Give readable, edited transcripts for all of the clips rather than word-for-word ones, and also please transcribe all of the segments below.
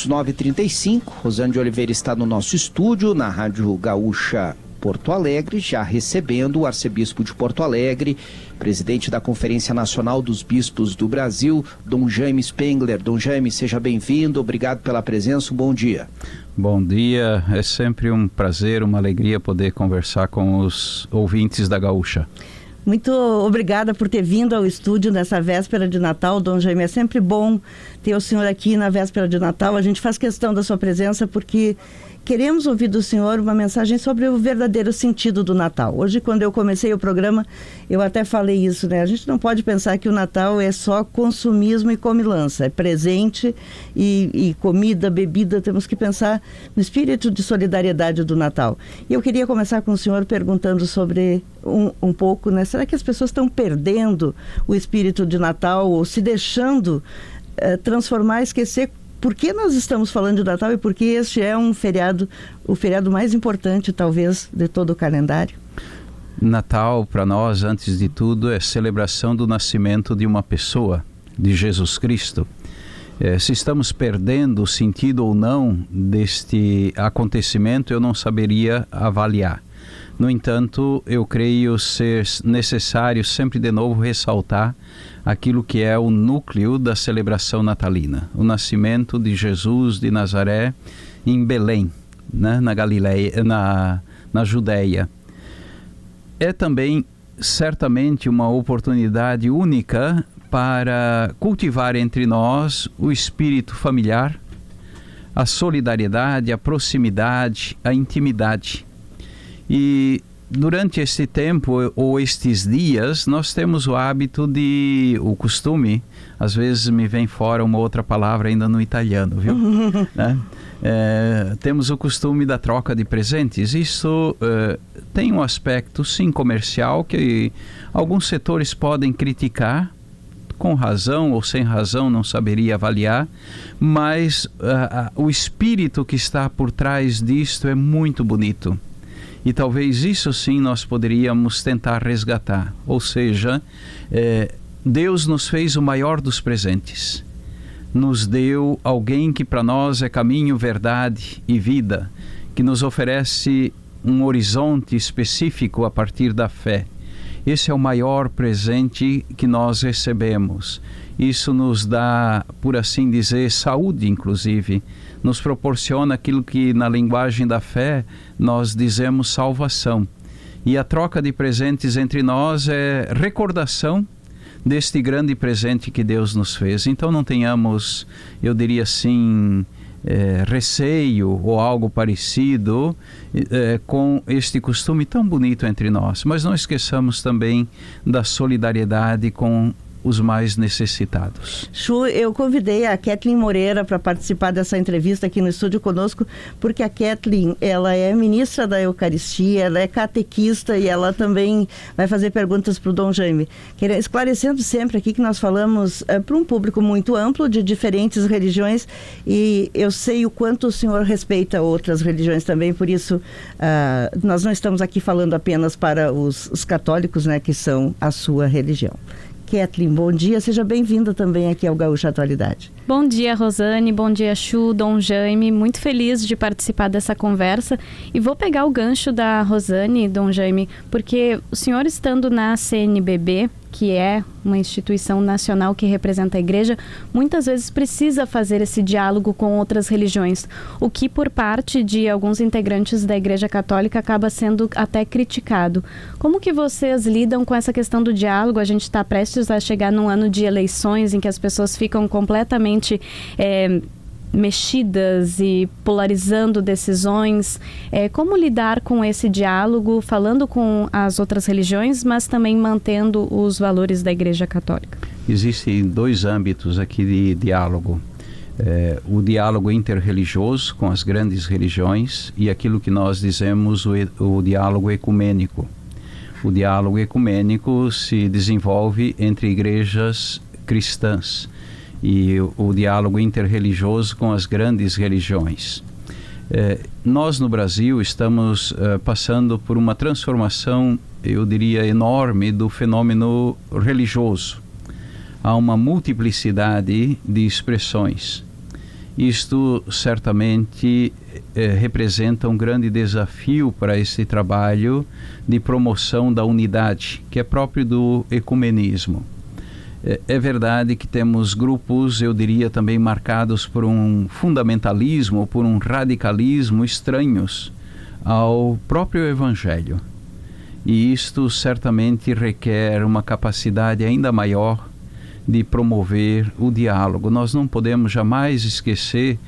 minutos, 9h35. Rosane de Oliveira está no nosso estúdio, na Rádio Gaúcha Porto Alegre, já recebendo o arcebispo de Porto Alegre, presidente da Conferência Nacional dos Bispos do Brasil, Dom Jaime Spengler. Dom Jaime, seja bem-vindo, obrigado pela presença, um bom dia. Bom dia, é sempre um prazer, uma alegria poder conversar com os ouvintes da Gaúcha. Muito obrigada por ter vindo ao estúdio nessa véspera de Natal, Dom Jaime. É sempre bom ter o senhor aqui na véspera de Natal. A gente faz questão da sua presença porque queremos ouvir do senhor uma mensagem sobre o verdadeiro sentido do Natal. Hoje, quando eu comecei o programa, eu até falei isso, né? A gente não pode pensar que o Natal é só consumismo e comilança. É presente e comida, bebida. Temos que pensar no espírito de solidariedade do Natal. E eu queria começar com o senhor perguntando sobre um pouco, né? Será que as pessoas estão perdendo o espírito de Natal ou se deixando transformar, esquecer por que nós estamos falando de Natal e por que este é um feriado, o feriado mais importante, talvez, de todo o calendário? Natal, para nós, antes de tudo, é celebração do nascimento de uma pessoa, de Jesus Cristo. Se estamos perdendo o sentido ou não deste acontecimento, eu não saberia avaliar. No entanto, eu creio ser necessário sempre de novo ressaltar aquilo que é o núcleo da celebração natalina. O nascimento de Jesus de Nazaré em Belém, né, na Galileia, na Judéia. É também certamente uma oportunidade única para cultivar entre nós o espírito familiar, a solidariedade, a proximidade, a intimidade. E durante este tempo ou estes dias nós temos o costume, às vezes me vem fora uma outra palavra ainda no italiano, viu? Né? Temos o costume da troca de presentes. Isso tem um aspecto sim comercial que alguns setores podem criticar, com razão ou sem razão, não saberia avaliar, mas o espírito que está por trás disto é muito bonito. E talvez isso sim nós poderíamos tentar resgatar. Ou seja, Deus nos fez o maior dos presentes. Nos deu alguém que para nós é caminho, verdade e vida, que nos oferece um horizonte específico a partir da fé. Esse é o maior presente que nós recebemos. Isso nos dá, por assim dizer, saúde, inclusive. Nos proporciona aquilo que na linguagem da fé nós dizemos salvação. E a troca de presentes entre nós é recordação deste grande presente que Deus nos fez. Então não tenhamos, eu diria assim, receio ou algo parecido com este costume tão bonito entre nós. Mas não esqueçamos também da solidariedade com os mais necessitados. Chu, eu convidei a Kathleen Moreira para participar dessa entrevista aqui no estúdio conosco, porque a Kathleen, ela é ministra da Eucaristia, ela é catequista e ela também vai fazer perguntas para o Dom Jaime. Esclarecendo sempre aqui que nós falamos para um público muito amplo, de diferentes religiões, e eu sei o quanto o senhor respeita outras religiões também, por isso nós não estamos aqui falando apenas para os católicos, né, que são a sua religião. Kathleen, bom dia, seja bem-vinda também aqui ao Gaúcha Atualidade. Bom dia, Rosane, bom dia, Chu, Dom Jaime, muito feliz de participar dessa conversa e vou pegar o gancho da Rosane, Dom Jaime, porque o senhor estando na CNBB, que é uma instituição nacional que representa a igreja, muitas vezes precisa fazer esse diálogo com outras religiões, o que por parte de alguns integrantes da Igreja Católica acaba sendo até criticado. Como que vocês lidam com essa questão do diálogo? A gente está prestes a chegar num ano de eleições em que as pessoas ficam completamente mexidas e polarizando decisões. Como lidar com esse diálogo, falando com as outras religiões, mas também mantendo os valores da Igreja Católica? Existem dois âmbitos aqui de diálogo. O diálogo interreligioso com as grandes religiões e aquilo que nós dizemos o diálogo ecumênico. O diálogo ecumênico se desenvolve entre igrejas cristãs e o diálogo interreligioso com as grandes religiões. Nós no Brasil estamos passando por uma transformação, eu diria, enorme do fenômeno religioso. Há uma multiplicidade de expressões Isto certamente representa um grande desafio para esse trabalho de promoção da unidade, que é próprio do ecumenismo. É verdade que temos grupos, eu diria também marcados por um fundamentalismo, por um radicalismo estranhos ao próprio Evangelho. E isto certamente requer uma capacidade ainda maior de promover o diálogo. Nós não podemos jamais esquecer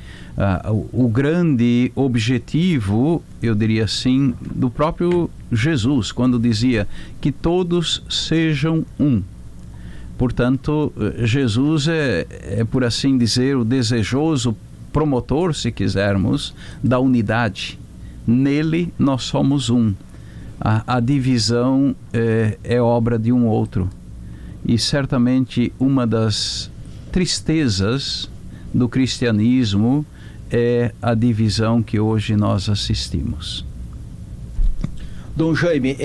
o grande objetivo, eu diria assim, do próprio Jesus, quando dizia que todos sejam um. Portanto, Jesus é, por assim dizer, o desejoso promotor, se quisermos, da unidade. Nele nós somos um. A divisão é obra de um outro. E certamente uma das tristezas do cristianismo é a divisão que hoje nós assistimos. Dom Jaime,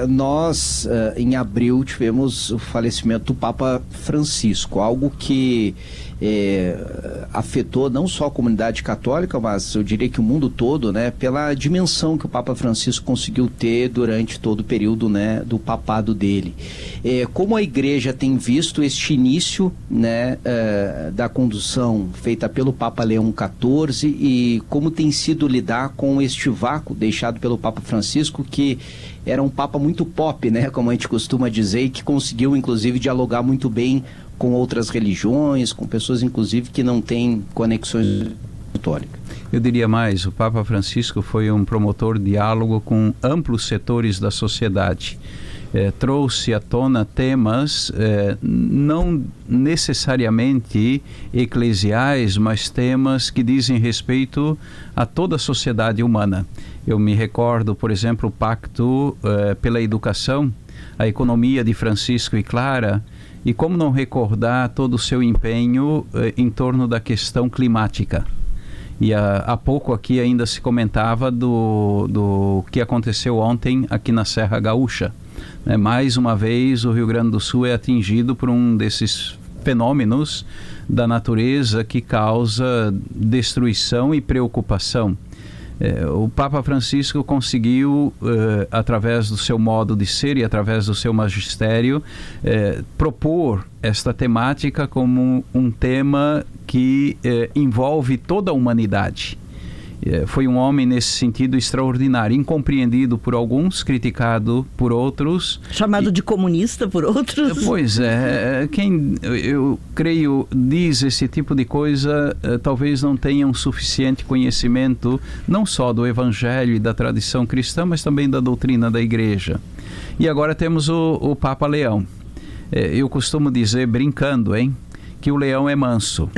nós em abril tivemos o falecimento do Papa Francisco, algo que afetou não só a comunidade católica, mas eu diria que o mundo todo, né, pela dimensão que o Papa Francisco conseguiu ter durante todo o período, né, do papado dele. Como a Igreja tem visto este início, né, da condução feita pelo Papa Leão XIV e como tem sido lidar com este vácuo deixado pelo Papa Francisco, que era um Papa muito pop, né, como a gente costuma dizer, e que conseguiu inclusive dialogar muito bem com outras religiões, com pessoas inclusive que não têm conexões católicas. Eu diria mais, o Papa Francisco foi um promotor de diálogo com amplos setores da sociedade. Trouxe à tona temas não necessariamente eclesiais, mas temas que dizem respeito a toda a sociedade humana. Eu me recordo, por exemplo, o Pacto pela Educação, a economia de Francisco e Clara, e como não recordar todo o seu empenho em torno da questão climática. E há pouco aqui ainda se comentava do que aconteceu ontem aqui na Serra Gaúcha. Mais uma vez o Rio Grande do Sul é atingido por um desses fenômenos da natureza que causa destruição e preocupação. O Papa Francisco conseguiu, através do seu modo de ser e através do seu magistério, propor esta temática como um tema que envolve toda a humanidade. Foi um homem nesse sentido extraordinário, incompreendido por alguns, criticado por outros. Chamado de comunista por outros. Pois é, quem eu creio diz esse tipo de coisa talvez não tenha um suficiente conhecimento não só do Evangelho e da tradição cristã, mas também da doutrina da Igreja. E agora temos o Papa Leão. Eu costumo dizer, brincando, que o leão é manso.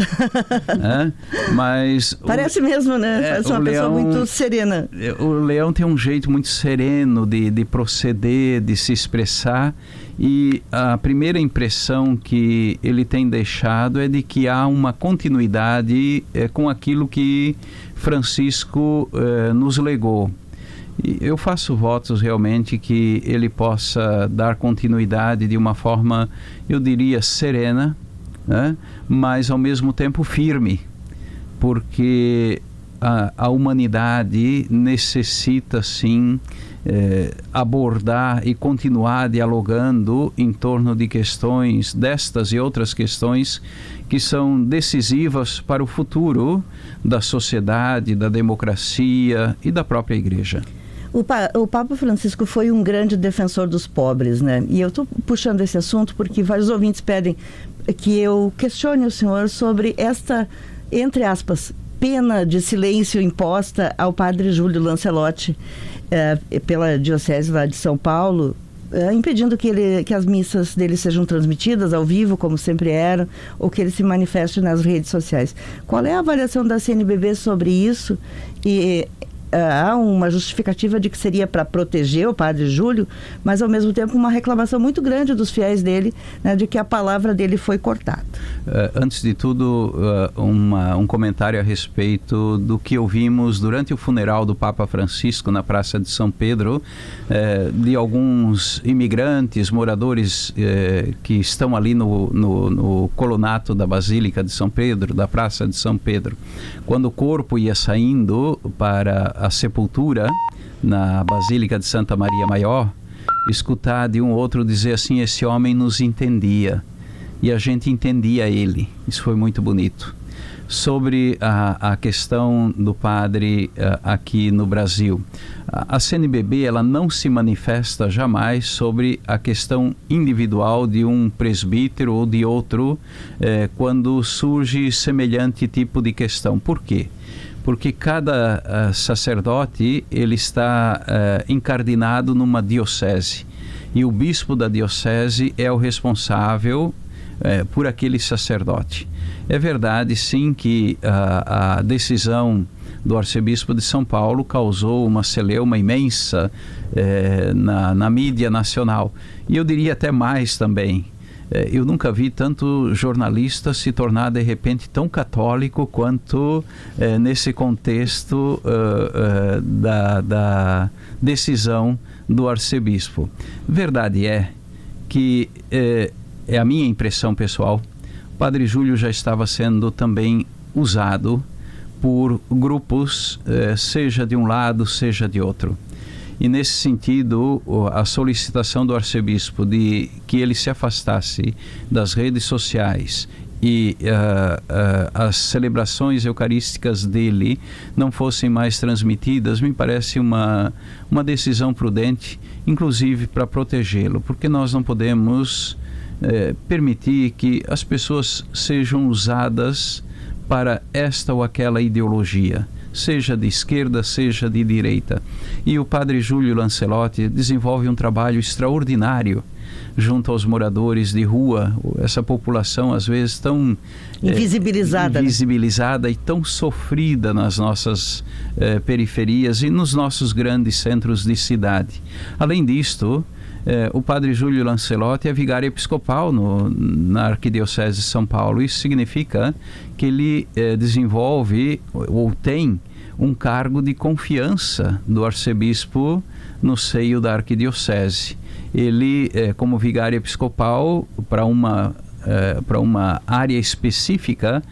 Mas parece mesmo, né? Parece uma pessoa muito serena. O leão tem um jeito muito sereno de proceder, de se expressar, e a primeira impressão que ele tem deixado é de que há uma continuidade com aquilo que Francisco nos legou. E eu faço votos realmente que ele possa dar continuidade de uma forma, eu diria, serena, mas ao mesmo tempo firme, porque a humanidade necessita sim abordar e continuar dialogando em torno de questões destas e outras questões que são decisivas para o futuro da sociedade, da democracia e da própria Igreja. O Papa Francisco foi um grande defensor dos pobres, né? E eu estou puxando esse assunto porque vários ouvintes pedem que eu questione o senhor sobre esta, entre aspas, pena de silêncio imposta ao padre Júlio Lancelotti pela Diocese lá de São Paulo, impedindo que as missas dele sejam transmitidas ao vivo, como sempre eram, ou que ele se manifeste nas redes sociais. Qual é a avaliação da CNBB sobre isso? E há uma justificativa de que seria para proteger o padre Júlio, mas ao mesmo tempo uma reclamação muito grande dos fiéis dele, né, de que a palavra dele foi cortada. Antes de tudo, um comentário a respeito do que ouvimos durante o funeral do Papa Francisco na Praça de São Pedro, de alguns imigrantes, moradores que estão ali no colonato da Basílica de São Pedro, da Praça de São Pedro. Quando o corpo ia saindo para a sepultura na Basílica de Santa Maria Maior, escutar de um outro dizer assim: esse homem nos entendia e a gente entendia ele. Isso foi muito bonito. Sobre a questão do padre aqui no Brasil, a CNBB ela não se manifesta jamais sobre a questão individual de um presbítero ou de outro quando surge semelhante tipo de questão. Por quê? Porque cada sacerdote ele está incardinado numa diocese e o bispo da diocese é o responsável por aquele sacerdote. É verdade, sim, que a decisão do arcebispo de São Paulo causou uma celeuma imensa na mídia nacional. E eu diria até mais também. Eu nunca vi tanto jornalista se tornar de repente tão católico quanto nesse contexto da decisão do arcebispo. Verdade é que, é a minha impressão pessoal, o Padre Júlio já estava sendo também usado por grupos, seja de um lado, seja de outro. E nesse sentido, a solicitação do arcebispo de que ele se afastasse das redes sociais e as celebrações eucarísticas dele não fossem mais transmitidas, me parece uma decisão prudente, inclusive para protegê-lo, porque nós não podemos permitir que as pessoas sejam usadas para esta ou aquela ideologia, seja de esquerda, seja de direita. E o padre Júlio Lancelotti desenvolve um trabalho extraordinário junto aos moradores de rua, essa população às vezes tão invisibilizada e tão sofrida nas nossas periferias e nos nossos grandes centros de cidade. Além disto, o padre Júlio Lancelotti é vigário episcopal na Arquidiocese de São Paulo. Isso significa que ele desenvolve ou tem um cargo de confiança do arcebispo no seio da Arquidiocese. Ele, como vigário episcopal para uma área específica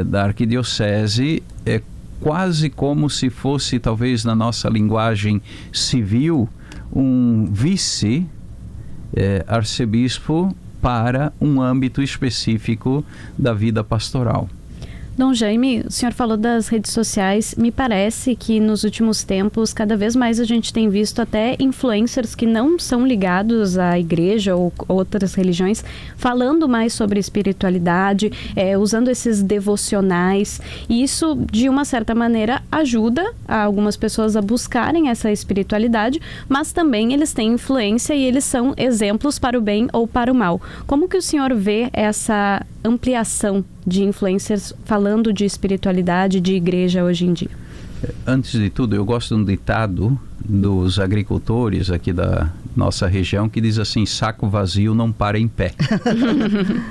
da Arquidiocese, é quase como se fosse, talvez na nossa linguagem civil, um vice-arcebispo para um âmbito específico da vida pastoral. Dom Jaime, o senhor falou das redes sociais. Me parece que nos últimos tempos, cada vez mais a gente tem visto até influencers que não são ligados à igreja ou outras religiões, falando mais sobre espiritualidade, usando esses devocionais. E isso, de uma certa maneira, ajuda algumas pessoas a buscarem essa espiritualidade, mas também eles têm influência e eles são exemplos para o bem ou para o mal. Como que o senhor vê essa ampliação de influencers falando de espiritualidade, de igreja hoje em dia? Antes de tudo, eu gosto de um ditado dos agricultores aqui da nossa região que diz assim: saco vazio não para em pé.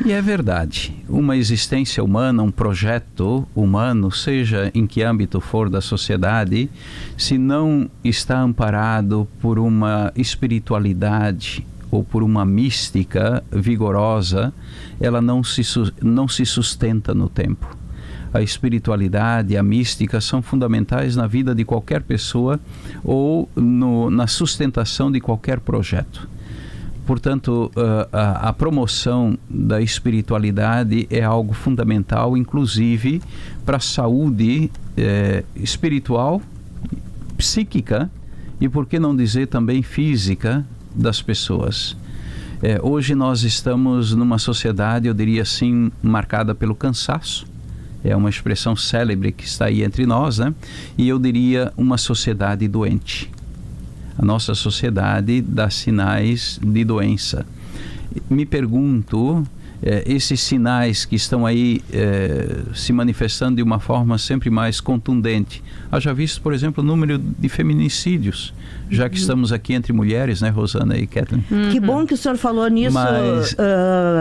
E é verdade. Uma existência humana, um projeto humano, seja em que âmbito for da sociedade, se não está amparado por uma espiritualidade ou por uma mística vigorosa, ela não se sustenta no tempo. A espiritualidade e a mística são fundamentais na vida de qualquer pessoa ou na sustentação de qualquer projeto. Portanto, a promoção da espiritualidade é algo fundamental, inclusive para a saúde espiritual, psíquica e, por que não dizer, também física das pessoas. Hoje nós estamos numa sociedade, eu diria assim, marcada pelo cansaço. É uma expressão célebre que está aí entre nós, né? E eu diria uma sociedade doente. A nossa sociedade dá sinais de doença. Me pergunto esses sinais que estão aí se manifestando de uma forma sempre mais contundente. Haja visto, por exemplo, o número de feminicídios, já que estamos aqui entre mulheres, né, Rosana e Kathleen? Que bom que o senhor falou nisso,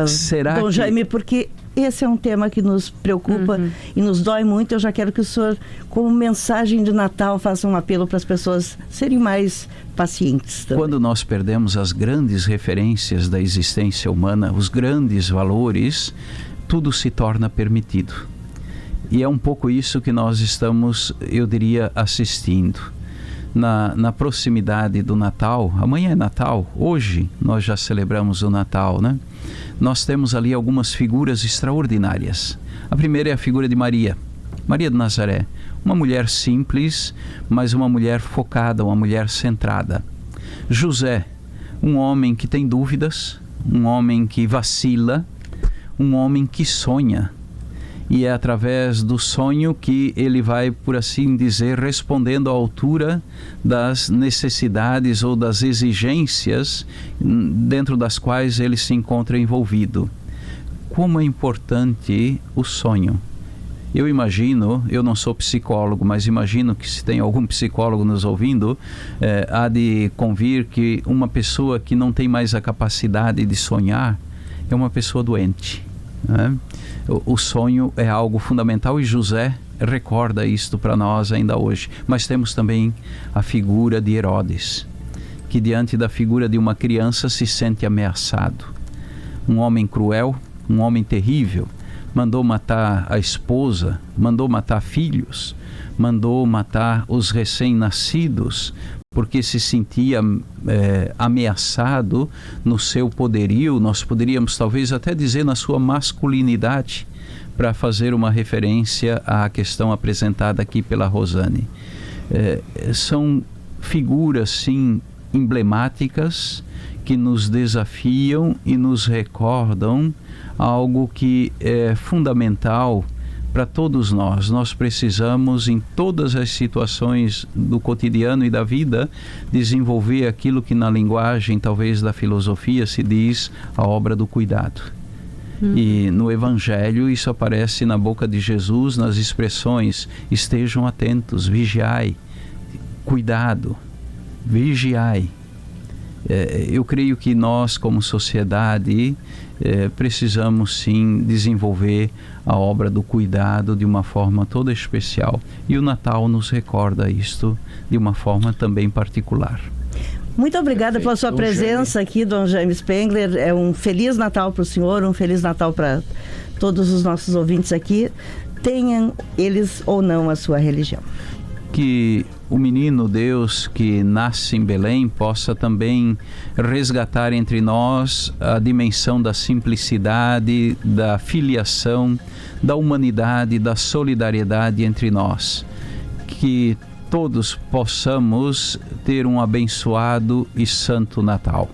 será Dom Jaime, porque esse é um tema que nos preocupa e nos dói muito. Eu já quero que o senhor, como mensagem de Natal, faça um apelo para as pessoas serem mais pacientes também. Quando nós perdemos as grandes referências da existência humana, os grandes valores, tudo se torna permitido. E é um pouco isso que nós estamos, eu diria, assistindo. Na proximidade do Natal, amanhã é Natal, hoje nós já celebramos o Natal, né? Nós temos ali algumas figuras extraordinárias. A primeira é a figura de Maria de Nazaré, uma mulher simples, mas uma mulher focada, uma mulher centrada. José, um homem que tem dúvidas, um homem que vacila, um homem que sonha. E é através do sonho que ele vai, por assim dizer, respondendo à altura das necessidades ou das exigências dentro das quais ele se encontra envolvido. Como é importante o sonho. Eu imagino, eu não sou psicólogo, mas imagino que se tem algum psicólogo nos ouvindo, há de convir que uma pessoa que não tem mais a capacidade de sonhar é uma pessoa doente, né? O sonho é algo fundamental e José recorda isto para nós ainda hoje. Mas temos também a figura de Herodes, que diante da figura de uma criança se sente ameaçado. Um homem cruel, um homem terrível, mandou matar a esposa, mandou matar filhos, mandou matar os recém-nascidos, porque se sentia ameaçado no seu poderio, nós poderíamos talvez até dizer na sua masculinidade, para fazer uma referência à questão apresentada aqui pela Rosane. São figuras, sim, emblemáticas, que nos desafiam e nos recordam algo que é fundamental para todos nós. Nós precisamos, em todas as situações do cotidiano e da vida, desenvolver aquilo que na linguagem, talvez, da filosofia se diz a obra do cuidado. E no Evangelho isso aparece na boca de Jesus, nas expressões: estejam atentos, vigiai, cuidado, vigiai. Eu creio que nós, como sociedade, precisamos sim desenvolver a obra do cuidado de uma forma toda especial. E o Natal nos recorda isto de uma forma também particular. Muito obrigada pela sua presença aqui, Dom Jaime Spengler. É um Feliz Natal para o senhor, um Feliz Natal para todos os nossos ouvintes aqui, tenham eles ou não a sua religião. Que o menino Deus que nasce em Belém possa também resgatar entre nós a dimensão da simplicidade, da filiação, da humanidade, da solidariedade entre nós. Que todos possamos ter um abençoado e santo Natal.